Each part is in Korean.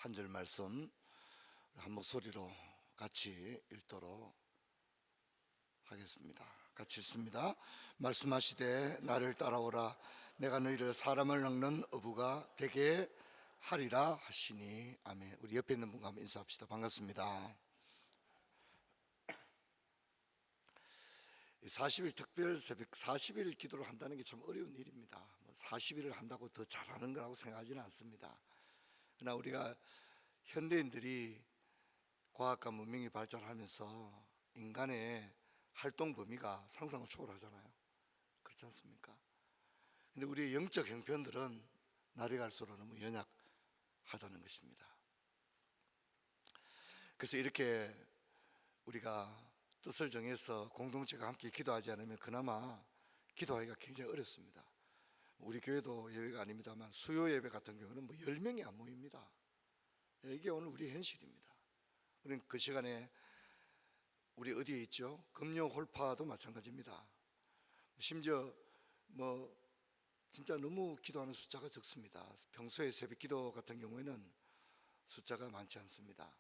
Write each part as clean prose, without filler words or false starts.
한 절 말씀 한 목소리로 같이 읽도록 하겠습니다. 같이 읽습니다. 말씀하시되 나를 따라오라. 내가 너희를 사람을 낚는 어부가 되게 하리라 하시니. 아멘. 우리 옆에 있는 분과 한번 인사합시다. 반갑습니다. 40일 특별 새벽 40일 기도를 한다는 게 참 어려운 일입니다. 40일을 한다고 더 잘하는 거라고 생각하지는 않습니다. 그러나 우리가 현대인들이 과학과 문명이 발전하면서 인간의 활동 범위가 상상을 초월하잖아요. 그렇지 않습니까? 근데 우리의 영적 형편들은 날이 갈수록 너무 연약하다는 것입니다. 그래서 이렇게 우리가 뜻을 정해서 공동체가 함께 기도하지 않으면 그나마 기도하기가 굉장히 어렵습니다. 우리 교회도 예외가 아닙니다만 수요 예배 같은 경우는 10명이 안 모입니다. 이게 오늘 우리 현실입니다. 우리는 그 시간에 우리 어디에 있죠? 금요 홀파도 마찬가지입니다. 심지어 진짜 너무 기도하는 숫자가 적습니다. 평소에 새벽 기도 같은 경우에는 숫자가 많지 않습니다.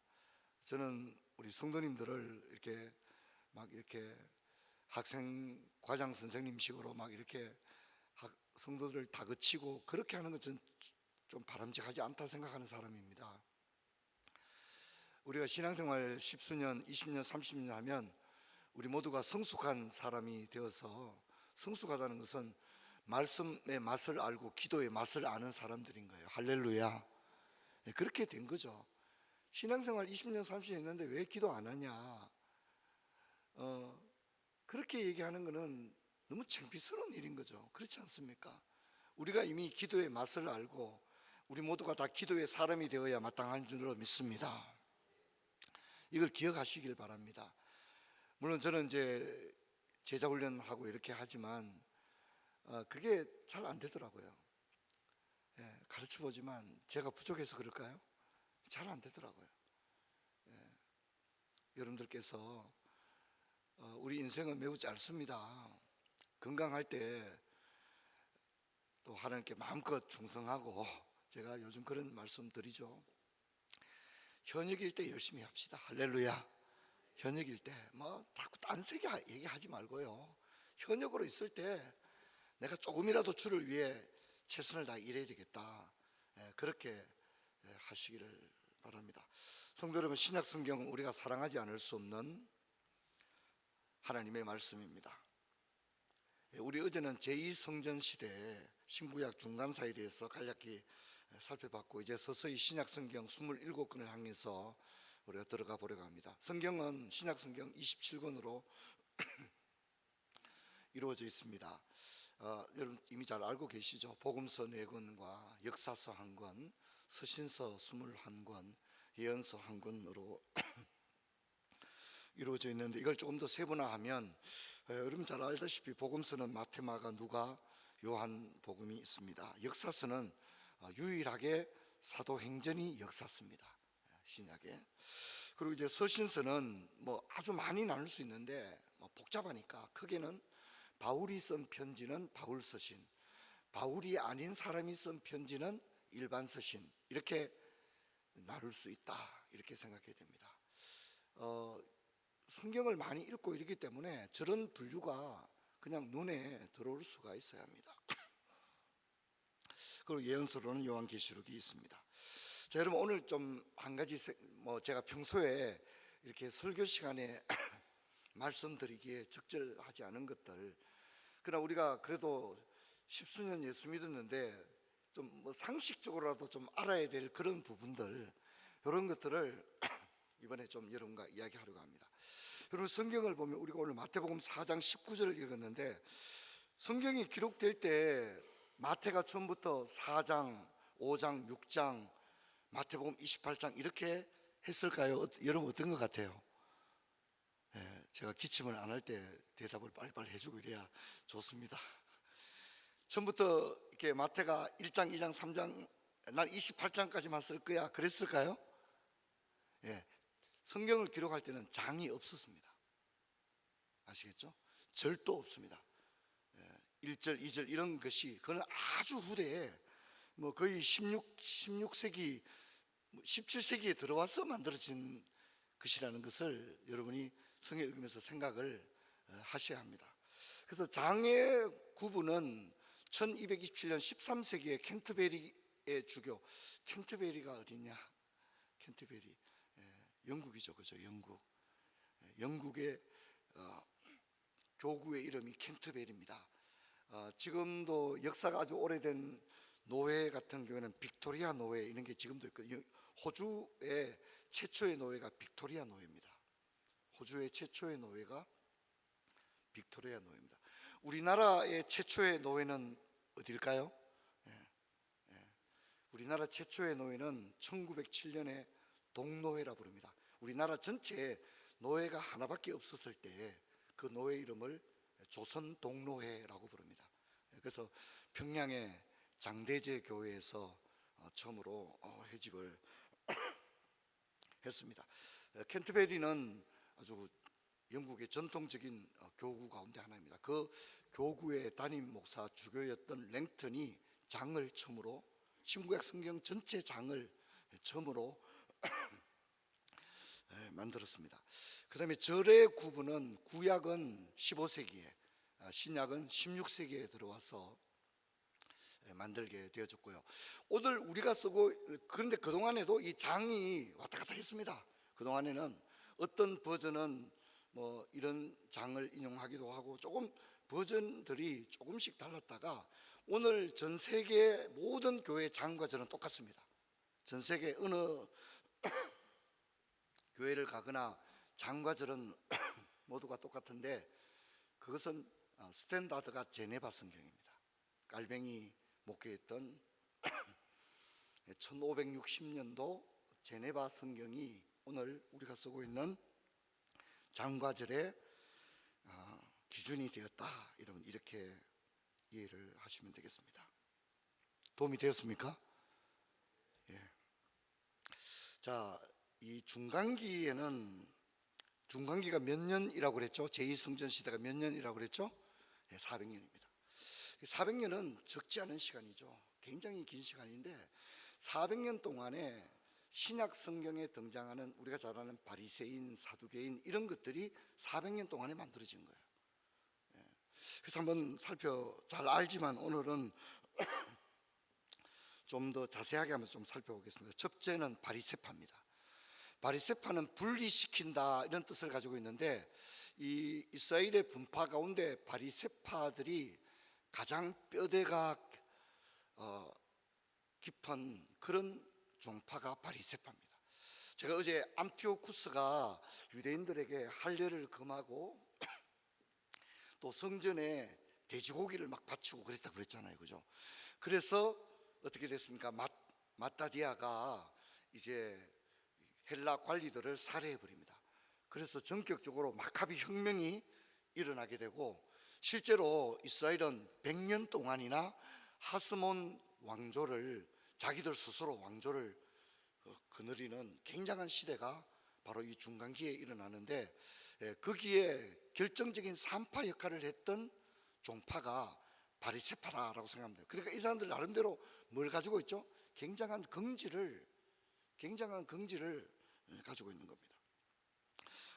저는 우리 성도님들을 이렇게 학생 과장 선생님식으로 이렇게 성도들 다그치고 그렇게 하는 것은 좀 바람직하지 않다 생각하는 사람입니다. 우리가 신앙생활 10수년, 20년, 30년 하면 우리 모두가 성숙한 사람이 되어서, 성숙하다는 것은 말씀의 맛을 알고 기도의 맛을 아는 사람들인 거예요. 할렐루야. 그렇게 된 거죠. 신앙생활 20년, 30년 했는데 왜 기도 안 하냐, 그렇게 얘기하는 것은 너무 창피스러운 일인 거죠. 그렇지 않습니까? 우리가 이미 기도의 맛을 알고 우리 모두가 다 기도의 사람이 되어야 마땅한 줄로 믿습니다. 이걸 기억하시길 바랍니다. 물론 저는 이제 제자 훈련하고 이렇게 하지만 그게 잘 안 되더라고요. 가르쳐 보지만 제가 부족해서 그럴까요? 잘 안 되더라고요. 여러분들께서 우리 인생은 매우 짧습니다. 건강할 때 또 하나님께 마음껏 충성하고, 제가 요즘 그런 말씀 드리죠. 현역일 때 열심히 합시다. 할렐루야. 현역일 때 자꾸 딴세게 얘기하지 말고요, 현역으로 있을 때 내가 조금이라도 주를 위해 최선을 다해 일해야 되겠다, 그렇게 하시기를 바랍니다. 성도 여러분, 신약 성경은 우리가 사랑하지 않을 수 없는 하나님의 말씀입니다. 우리 어제는 제2성전 시대의 신구약 중간 사이에 대해서 간략히 살펴봤고, 이제 서서히 신약 성경 27권을 향해서 우리가 들어가 보려고 합니다. 성경은 신약 성경 27권으로 이루어져 있습니다. 여러분 이미 잘 알고 계시죠? 복음서 4권과 역사서 1권, 서신서 21권, 예언서 1권으로 이루어져 있는데, 이걸 조금 더 세분화하면 여러분 잘 알다시피 복음서는 마태, 마가, 누가, 요한 복음이 있습니다. 역사서는 유일하게 사도행전이 역사서입니다, 신약에. 그리고 이제 서신서는 아주 많이 나눌 수 있는데 복잡하니까 크게는 바울이 쓴 편지는 바울 서신, 바울이 아닌 사람이 쓴 편지는 일반 서신, 이렇게 나눌 수 있다, 이렇게 생각해야 됩니다. 성경을 많이 읽고 이러기 때문에 저런 분류가 그냥 눈에 들어올 수가 있어야 합니다. 그리고 예언서로는 요한계시록이 있습니다. 자, 여러분 오늘 좀 한 가지 제가 평소에 이렇게 설교 시간에 말씀드리기에 적절하지 않은 것들, 그러나 우리가 그래도 십수년 예수 믿었는데 좀 상식적으로라도 좀 알아야 될 그런 부분들, 이런 것들을 이번에 좀 여러분과 이야기하려고 합니다. 여러분 성경을 보면 우리가 오늘 마태복음 4장 19절을 읽었는데, 성경이 기록될 때 마태가 처음부터 4장, 5장, 6장, 마태복음 28장 이렇게 했을까요? 여러분 어떤 것 같아요? 제가 기침을 안 할 때 대답을 빨리빨리 해주고 이래야 좋습니다. 처음부터 이렇게 마태가 1장, 2장, 3장, 난 28장까지만 쓸 거야, 그랬을까요? 성경을 기록할 때는 장이 없었습니다. 아시겠죠? 절도 없습니다. 1절, 2절 이런 것이, 그건 아주 후대에 거의 16세기 17세기에 들어와서 만들어진 것이라는 것을 여러분이 성경 읽으면서 생각을 하셔야 합니다. 그래서 장의 구분은 1227년 13세기에 캔터베리의 주교, 캔터베리가 어디냐? 캔터베리, 영국이죠, 그죠? 영국의 교구의 이름이 캔터베리입니다. 지금도 역사가 아주 오래된 노회 같은 경우에는 빅토리아 노회 이런 게 지금도 있거든요. 호주의 최초의 노회가 빅토리아 노회입니다. 호주의 최초의 노회가 빅토리아 노회입니다. 우리나라의 최초의 노회는 어딜까요? 우리나라 최초의 노회는 1907년에 동노회라 부릅니다. 우리나라 전체에 노회가 하나밖에 없었을 때 그 노회 이름을 조선 동노회라고 부릅니다. 그래서 평양의 장대제 교회에서 처음으로 회집을 했습니다. 캔터베리는 아주 영국의 전통적인 교구 가운데 하나입니다. 그 교구의 담임 목사 주교였던 랭턴이 장을 처음으로 신구약 성경 전체 장을 처음으로 만들었습니다. 그 다음에 절의 구분은 구약은 15세기에 신약은 16세기에 들어와서 만들게 되어졌고요. 오늘 우리가 쓰고, 그런데 그동안에도 이 장이 왔다 갔다 했습니다. 그동안에는 어떤 버전은 뭐 이런 장을 인용하기도 하고 조금 버전들이 조금씩 달랐다가 오늘 전 세계 모든 교회 장과 절은 똑같습니다. 전 세계 어느 교회를 가거나 장과 절은 모두가 똑같은데 그것은 스탠다드가 제네바 성경입니다. 깔뱅이 목회했던 1560년도 제네바 성경이 오늘 우리가 쓰고 있는 장과 절의 기준이 되었다. 여러분 이렇게 이해를 하시면 되겠습니다. 도움이 되었습니까? 예. 자, 이 중간기에는 중간기가 몇 년이라고 그랬죠? 제2성전 시대가 몇 년이라고 그랬죠? 400년입니다. 400년은 적지 않은 시간이죠. 굉장히 긴 시간인데 400년 동안에 신약 성경에 등장하는 우리가 잘 아는 바리새인, 사두개인 이런 것들이 400년 동안에 만들어진 거예요. 그래서 한번 잘 알지만 오늘은 좀 더 자세하게 한번 좀 살펴보겠습니다. 첫째는 바리새파입니다. 바리새파는 분리시킨다 이런 뜻을 가지고 있는데 이 이스라엘의 분파 가운데 바리새파들이 가장 뼈대가 깊은 그런 종파가 바리새파입니다. 제가 어제 안티오쿠스가 유대인들에게 할례를 금하고 또 성전에 돼지고기를 막 바치고 그랬다고 그랬잖아요, 그죠? 그래서 어떻게 됐습니까? 마따디아가 이제 헬라 관리들을 살해해 버립니다. 그래서 전격적으로 마카비 혁명이 일어나게 되고 실제로 이스라엘은 100년 동안이나 하스몬 왕조를 자기들 스스로 왕조를 거느리는 굉장한 시대가 바로 이 중간기에 일어나는데 거기에 결정적인 산파 역할을 했던 종파가 바리새파다라고 생각합니다. 그러니까 이 사람들 나름대로 뭘 가지고 있죠? 굉장한 긍지를 가지고 있는 겁니다.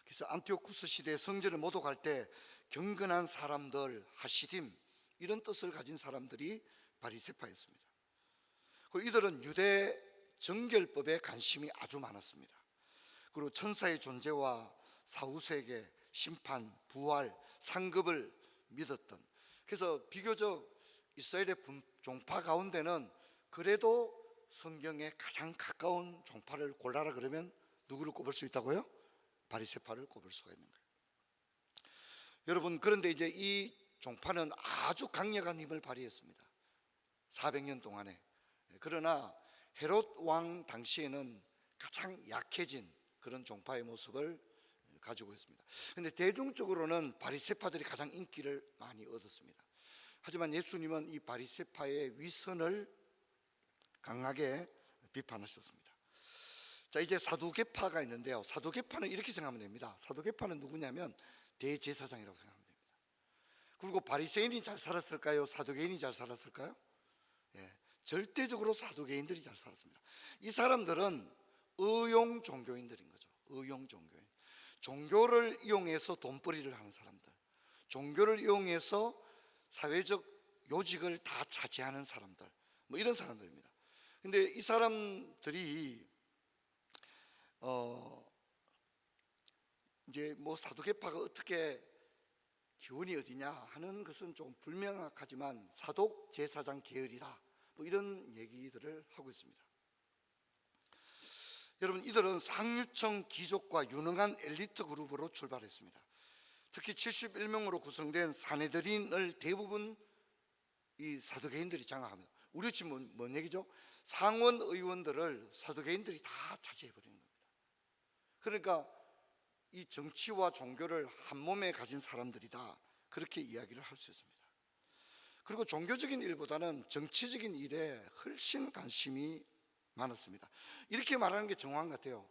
그래서 안티오쿠스 시대 성전을 모독할 때 경건한 사람들, 하시딤 이런 뜻을 가진 사람들이 바리새파였습니다. 그리고 이들은 유대 정결법에 관심이 아주 많았습니다. 그리고 천사의 존재와 사후세계, 심판, 부활, 상급을 믿었던, 그래서 비교적 이스라엘의 종파 가운데는 그래도 성경에 가장 가까운 종파를 골라라 그러면 누구를 꼽을 수 있다고요? 바리새파를 꼽을 수가 있는 거예요. 여러분, 그런데 이제 이 종파는 아주 강력한 힘을 발휘했습니다. 400년 동안에. 그러나 헤롯 왕 당시에는 가장 약해진 그런 종파의 모습을 가지고 있습니다. 그런데 대중적으로는 바리새파들이 가장 인기를 많이 얻었습니다. 하지만 예수님은 이 바리새파의 위선을 강하게 비판하셨습니다. 자, 이제 사두개파가 있는데요. 사두개파는 이렇게 생각하면 됩니다. 사두개파는 누구냐면 대제사장이라고 생각하면 됩니다. 그리고 바리새인이 잘 살았을까요? 사두개인이 잘 살았을까요? 절대적으로 사두개인들이 잘 살았습니다. 이 사람들은 의용 종교인들인 거죠. 의용 종교인. 종교를 이용해서 돈벌이를 하는 사람들, 종교를 이용해서 사회적 요직을 다 차지하는 사람들, 뭐 이런 사람들입니다. 근데 이 사람들이 이제 뭐 사두개파가 어떻게 기원이 어디냐 하는 것은 좀 불명확하지만 사독 제사장 계열이다, 뭐 이런 얘기들을 하고 있습니다. 여러분, 이들은 상류층 귀족과 유능한 엘리트 그룹으로 출발했습니다. 특히 71명으로 구성된 사내들인을 대부분 이 사두개인들이 장악합니다. 우리 지금 뭔 얘기죠? 상원 의원들을 사두개인들이 다 차지해버리는 겁니다. 그러니까 이 정치와 종교를 한 몸에 가진 사람들이다, 그렇게 이야기를 할 수 있습니다. 그리고 종교적인 일보다는 정치적인 일에 훨씬 관심이 많았습니다. 이렇게 말하는 게 정확한 것 같아요.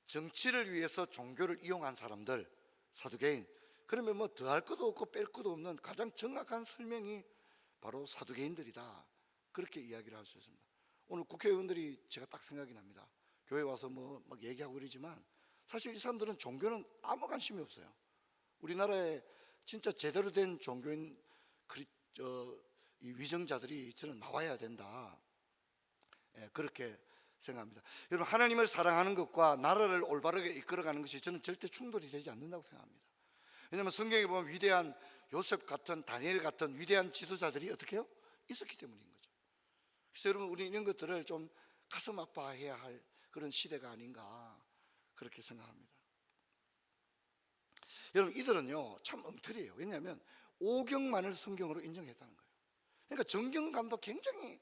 정치를 위해서 종교를 이용한 사람들, 사두개인. 그러면 뭐 더할 것도 없고 뺄 것도 없는 가장 정확한 설명이 바로 사두개인들이다, 그렇게 이야기를 할 수 있습니다. 오늘 국회의원들이 제가 딱 생각이 납니다. 교회 와서 뭐 막 얘기하고 그러지만 사실 이 사람들은 종교는 아무 관심이 없어요. 우리나라에 진짜 제대로 된 종교인 이 위정자들이 저는 나와야 된다, 그렇게 생각합니다. 여러분, 하나님을 사랑하는 것과 나라를 올바르게 이끌어가는 것이 저는 절대 충돌이 되지 않는다고 생각합니다. 왜냐하면 성경에 보면 위대한 요셉 같은, 다니엘 같은 위대한 지도자들이 어떻게 해요? 있었기 때문인 거죠. 그래서 여러분, 우리 이런 것들을 좀 가슴 아파해야 할 그런 시대가 아닌가, 그렇게 생각합니다. 여러분, 이들은요 참 엉터리예요. 왜냐하면 오경만을 성경으로 인정했다는 거예요. 그러니까 정경감도 굉장히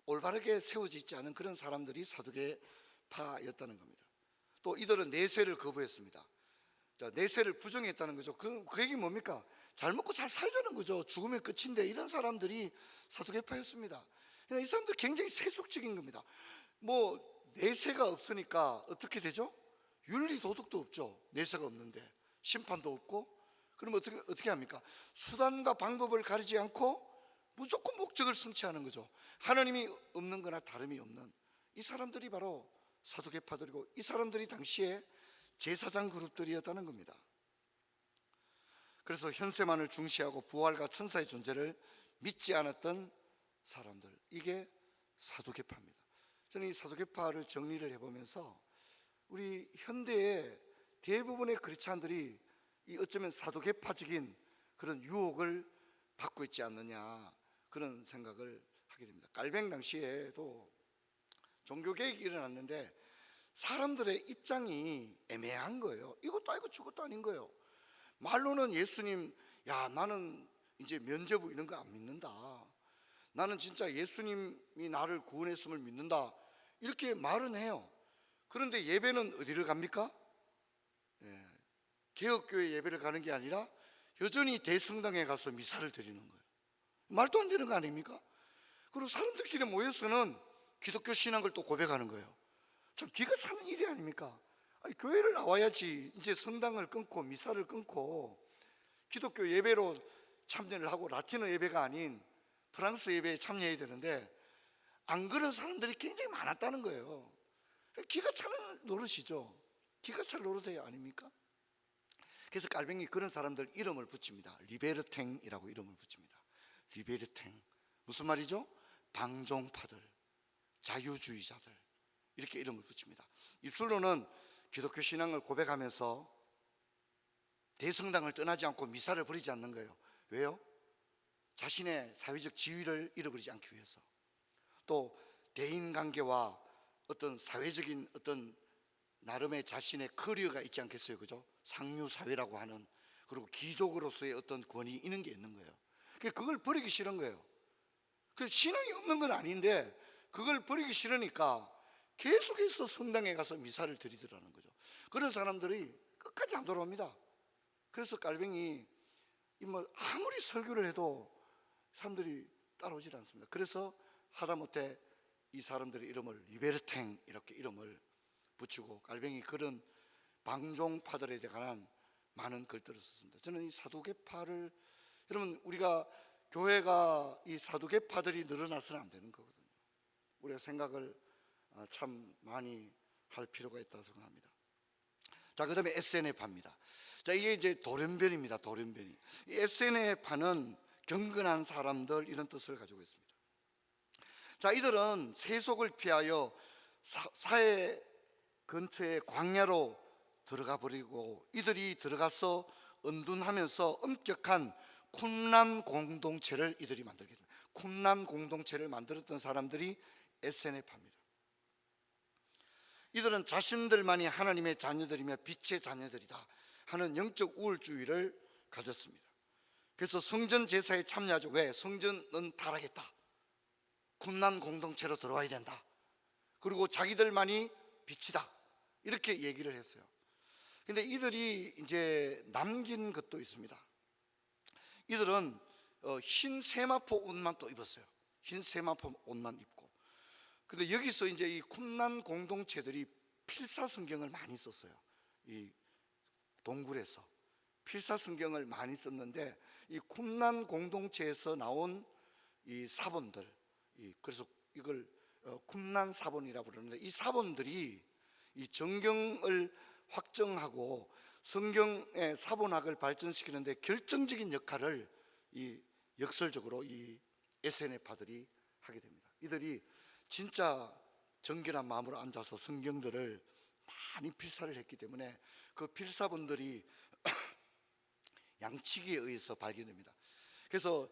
올바르게 세워져 있지 않은 그런 사람들이 사두개파였다는 겁니다. 또 이들은 내세를 거부했습니다. 자, 내세를 부정했다는 거죠. 그 얘기 뭡니까? 잘 먹고 잘 살자는 거죠. 죽으면 끝인데, 이런 사람들이 사두개파였습니다. 그러니까 이 사람들 굉장히 세속적인 겁니다. 뭐 내세가 없으니까 어떻게 되죠? 윤리 도덕도 없죠. 내세가 없는데 심판도 없고. 그러면 어떻게 합니까? 수단과 방법을 가리지 않고 무조건 목적을 성취하는 거죠. 하나님이 없는 거나 다름이 없는 이 사람들이 바로 사두개파들이고, 이 사람들이 당시에 제사장 그룹들이었다는 겁니다. 그래서 현세만을 중시하고 부활과 천사의 존재를 믿지 않았던 사람들, 이게 사두개파입니다. 저는 이 사두개파를 정리를 해보면서 우리 현대의 대부분의 크리스찬들이 이 어쩌면 사두개파적인 그런 유혹을 받고 있지 않느냐, 그런 생각을 하게 됩니다. 깔뱅 당시에도 종교개혁이 일어났는데 사람들의 입장이 애매한 거예요. 이것도 아니고 저것도 아닌 거예요. 말로는 예수님, 야 나는 이제 면죄부 이런 거 안 믿는다, 나는 진짜 예수님이 나를 구원했음을 믿는다, 이렇게 말은 해요. 그런데 예배는 어디를 갑니까? 개혁교회 예배를 가는 게 아니라 여전히 대성당에 가서 미사를 드리는 거예요. 말도 안 되는 거 아닙니까? 그리고 사람들끼리 모여서는 기독교 신앙을 또 고백하는 거예요. 참 기가 차는 일이 아닙니까? 아니, 교회를 나와야지 이제 성당을 끊고 미사를 끊고 기독교 예배로 참여를 하고 라틴어 예배가 아닌 프랑스 예배에 참여해야 되는데, 안 그런 사람들이 굉장히 많았다는 거예요. 기가 차는 노릇이죠. 기가 찰 노릇이 아닙니까? 그래서 깔뱅이 그런 사람들 이름을 붙입니다. 리베르탱이라고 이름을 붙입니다. 리베르탱, 무슨 말이죠? 방종파들, 자유주의자들, 이렇게 이름을 붙입니다. 입술로는 기독교 신앙을 고백하면서 대성당을 떠나지 않고 미사를 버리지 않는 거예요. 왜요? 자신의 사회적 지위를 잃어버리지 않기 위해서. 또 대인관계와 어떤 사회적인 어떤 나름의 자신의 커리어가 있지 않겠어요, 그죠? 상류사회라고 하는, 그리고 귀족으로서의 어떤 권위, 이런 게 있는 거예요. 그걸 버리기 싫은 거예요. 그 신앙이 없는 건 아닌데 그걸 버리기 싫으니까 계속해서 성당에 가서 미사를 드리더라는 거죠. 그런 사람들이 끝까지 안 돌아옵니다. 그래서 깔뱅이 뭐 아무리 설교를 해도 사람들이 따라오질 않습니다. 그래서 하다못해 이 사람들의 이름을 리베르탱 이렇게 이름을 붙이고 깔뱅이 그런 방종파들에 관한 많은 글들을 썼습니다. 저는 이 사두개파를, 여러분 우리가 교회가 이 사두개파들이 늘어나서는 안 되는 거거든요. 우리가 생각을 참 많이 할 필요가 있다고 생각합니다. 자, 그다음에 SNF파입니다. 자, 이게 이제 돌연변입니다. 돌연변이. 이 SNF파는 경건한 사람들 이런 뜻을 가지고 있습니다. 자, 이들은 세속을 피하여 사회 근처의 광야로 들어가 버리고 이들이 들어가서 은둔하면서 엄격한 쿰란 공동체를 이들이 만들게 됩니다. 쿰란 공동체를 만들었던 사람들이 SNF파입니다. 이들은 자신들만이 하나님의 자녀들이며 빛의 자녀들이다 하는 영적 우월주의를 가졌습니다. 그래서 성전 제사에 참여하죠. 왜? 성전은 타락했다. 쿰란 공동체로 들어와야 된다. 그리고 자기들만이 빛이다. 이렇게 얘기를 했어요. 근데 이들이 이제 남긴 것도 있습니다. 이들은 흰 세마포 옷만 또 입었어요. 흰 세마포 옷만 입고. 근데 여기서 이제 이 쿰란 공동체들이 필사성경을 많이 썼어요. 이 동굴에서 필사성경을 많이 썼는데 이 쿰란 공동체에서 나온 이 사본들, 그래서 이걸 쿰란 사본이라고 부르는데 이 사본들이 이 정경을 확정하고 성경의 사본학을 발전시키는데 결정적인 역할을 이 역설적으로 이 SNF파들이 하게 됩니다. 이들이 진짜 정결한 마음으로 앉아서 성경들을 많이 필사를 했기 때문에 그 필사본들이 양치기에 의해서 발견됩니다. 그래서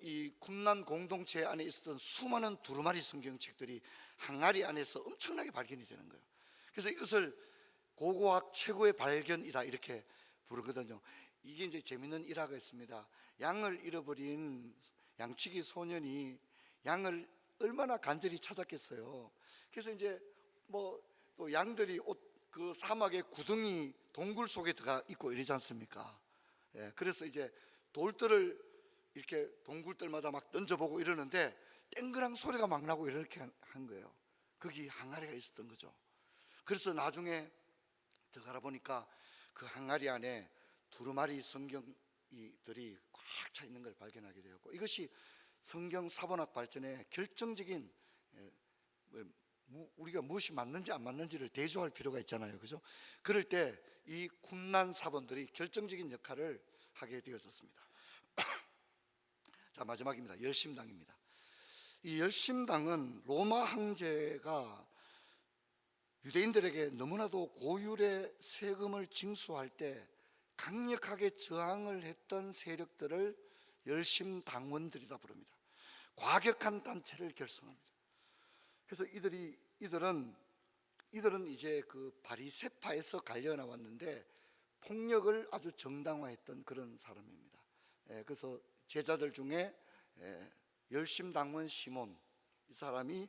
이 쿰란 공동체 안에 있었던 수많은 두루마리 성경책들이 항아리 안에서 엄청나게 발견이 되는 거예요. 그래서 이것을 고고학 최고의 발견이다 이렇게 부르거든요. 이게 이제 재밌는 일화가 있습니다. 양을 잃어버린 양치기 소년이 양을 얼마나 간절히 찾았겠어요. 그래서 이제 뭐 또 양들이 그 사막의 구덩이 동굴 속에 들어가 있고 이러지 않습니까? 예, 그래서 이제 돌들을 이렇게 동굴들마다 막 던져보고 이러는데 땡그랑 소리가 막 나고 이렇게 한 거예요. 거기 항아리가 있었던 거죠. 그래서 나중에 들어가 보니까 그 항아리 안에 두루마리 성경들이 꽉 차 있는 걸 발견하게 되었고, 이것이 성경 사본학 발전에 결정적인, 우리가 무엇이 맞는지 안 맞는지를 대조할 필요가 있잖아요, 그죠? 그럴 때 이 쿰란 사본들이 결정적인 역할을 하게 되어졌습니다. 자, 마지막입니다. 열심당입니다. 이 열심당은 로마 황제가 유대인들에게 너무나도 고율의 세금을 징수할 때 강력하게 저항을 했던 세력들을 열심당원들이라 부릅니다. 과격한 단체를 결성합니다. 그래서 이들은 이제 그 바리새파에서 갈려 나왔는데 폭력을 아주 정당화했던 그런 사람입니다. 그래서 제자들 중에 열심당원 시몬, 이 사람이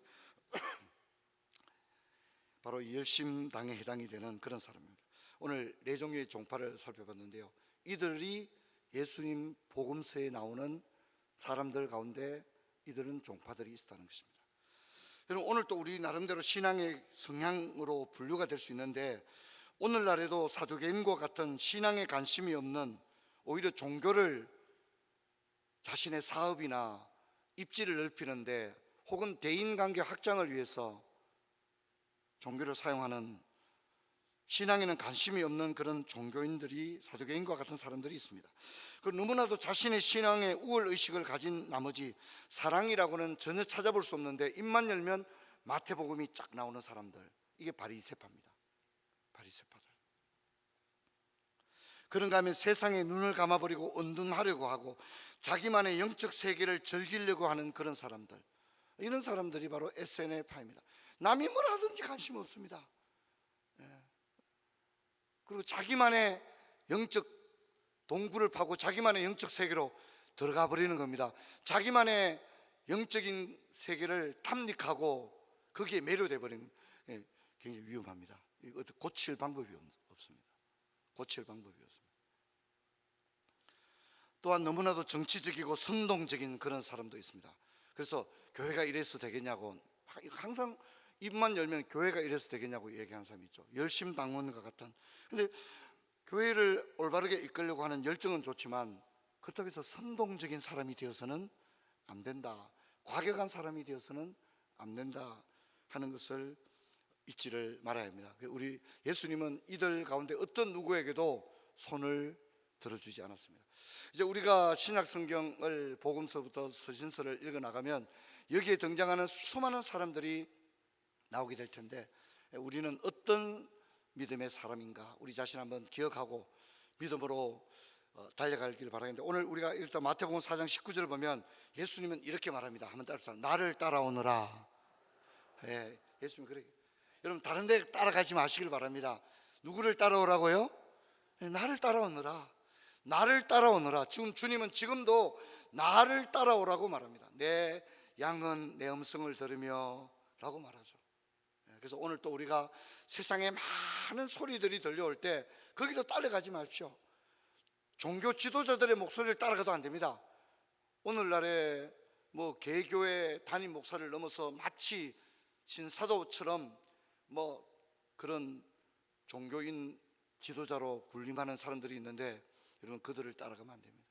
바로 이 열심당에 해당이 되는 그런 사람입니다. 오늘 네 종류의 종파를 살펴봤는데요, 이들이 예수님 복음서에 나오는 사람들 가운데 이들은 종파들이 있었다는 것입니다. 여러분, 오늘 또 우리 나름대로 신앙의 성향으로 분류가 될 수 있는데, 오늘날에도 사두개인과 같은 신앙에 관심이 없는, 오히려 종교를 자신의 사업이나 입지를 넓히는데 혹은 대인관계 확장을 위해서 종교를 사용하는, 신앙에는 관심이 없는 그런 종교인들이, 사두개인과 같은 사람들이 있습니다. 그리고 너무나도 자신의 신앙의 우월의식을 가진 나머지 사랑이라고는 전혀 찾아볼 수 없는데 입만 열면 마태복음이 쫙 나오는 사람들, 이게 바리새파입니다. 바리새파들. 그런가 하면 세상에 눈을 감아버리고 은둔하려고 하고 자기만의 영적 세계를 즐기려고 하는 그런 사람들, 이런 사람들이 바로 SNF파입니다. 남이 뭘 하든지 관심 없습니다. 그리고 자기만의 영적 동굴을 파고 자기만의 영적 세계로 들어가 버리는 겁니다. 자기만의 영적인 세계를 탐닉하고 거기에 매료돼 버리는, 굉장히 위험합니다. 이거 고칠 방법이 없습니다. 고칠 방법이 없습니다. 또한 너무나도 정치적이고 선동적인 그런 사람도 있습니다. 그래서 교회가 이래서 되겠냐고, 항상 입만 열면 교회가 이래서 되겠냐고 얘기하는 사람이 있죠. 열심당원과 같은. 근데 교회를 올바르게 이끌려고 하는 열정은 좋지만 그렇다고 해서 선동적인 사람이 되어서는 안 된다, 과격한 사람이 되어서는 안 된다 하는 것을 잊지를 말아야 합니다. 우리 예수님은 이들 가운데 어떤 누구에게도 손을 들어주지 않았습니다. 이제 우리가 신약 성경을 복음서부터 서신서를 읽어 나가면 여기에 등장하는 수많은 사람들이 나오게 될 텐데, 우리는 어떤 믿음의 사람인가 우리 자신 한번 기억하고 믿음으로 달려가길 바라겠는데, 오늘 우리가 일단 마태복음 4장 19절을 보면 예수님은 이렇게 말합니다. 한번 따라서 나를 따라오너라. 예, 예수님 그래. 여러분 다른 데 따라가지 마시길 바랍니다. 누구를 따라오라고요? 나를 따라오너라. 나를 따라오너라. 지금 주님은 지금도 나를 따라오라고 말합니다. 내 양은 내 음성을 들으며 라고 말하죠. 그래서 오늘 또 우리가 세상에 많은 소리들이 들려올 때 거기도 따라가지 마십시오. 종교 지도자들의 목소리를 따라가도 안 됩니다. 오늘날에 뭐 개교의 담임 목사를 넘어서 마치 신사도처럼 뭐 그런 종교인 지도자로 군림하는 사람들이 있는데, 여러분 그들을 따라가면 안 됩니다.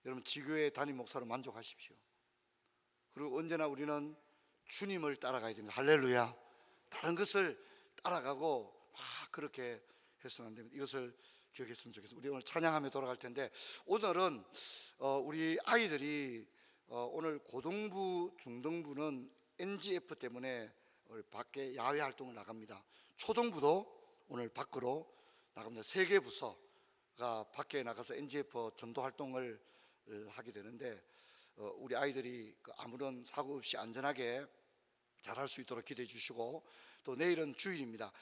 여러분 지교의 담임 목사로 만족하십시오. 그리고 언제나 우리는 주님을 따라가야 됩니다. 할렐루야. 다른 것을 따라가고 막 그렇게 해서는 안 됩니다. 이것을 기억했으면 좋겠습니다. 우리 오늘 찬양하며 돌아갈 텐데, 오늘은 우리 아이들이 오늘 고등부, 중등부는 NGF 때문에 밖에 야외 활동을 나갑니다. 초등부도 오늘 밖으로 나갑니다. 3개 부서가 밖에 나가서 NGF 전도 활동을 하게 되는데, 우리 아이들이 아무런 사고 없이 안전하게 잘할 수 있도록 기도해 주시고, 또 내일은 주일입니다.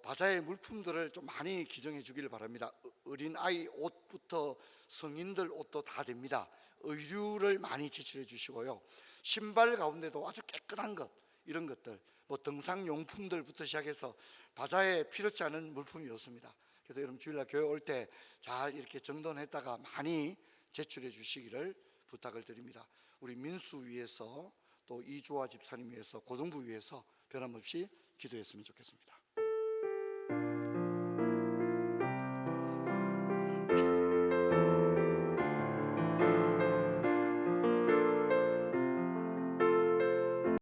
바자회 물품들을 좀 많이 기증해 주기를 바랍니다. 어린아이 옷부터 성인들 옷도 다 됩니다. 의류를 많이 지출해 주시고요. 신발 가운데도 아주 깨끗한 것, 이런 것들, 뭐 등산용품들부터 시작해서 바자회에 필요치 않은 물품이 없습니다. 그래서 여러분 주일날 교회 올 때 잘 이렇게 정돈했다가 많이 제출해 주시기를 부탁을 드립니다. 우리 민수 위해서, 또 이주화 집사님 위해서, 고등부 위해서 변함없이 기도했으면 좋겠습니다.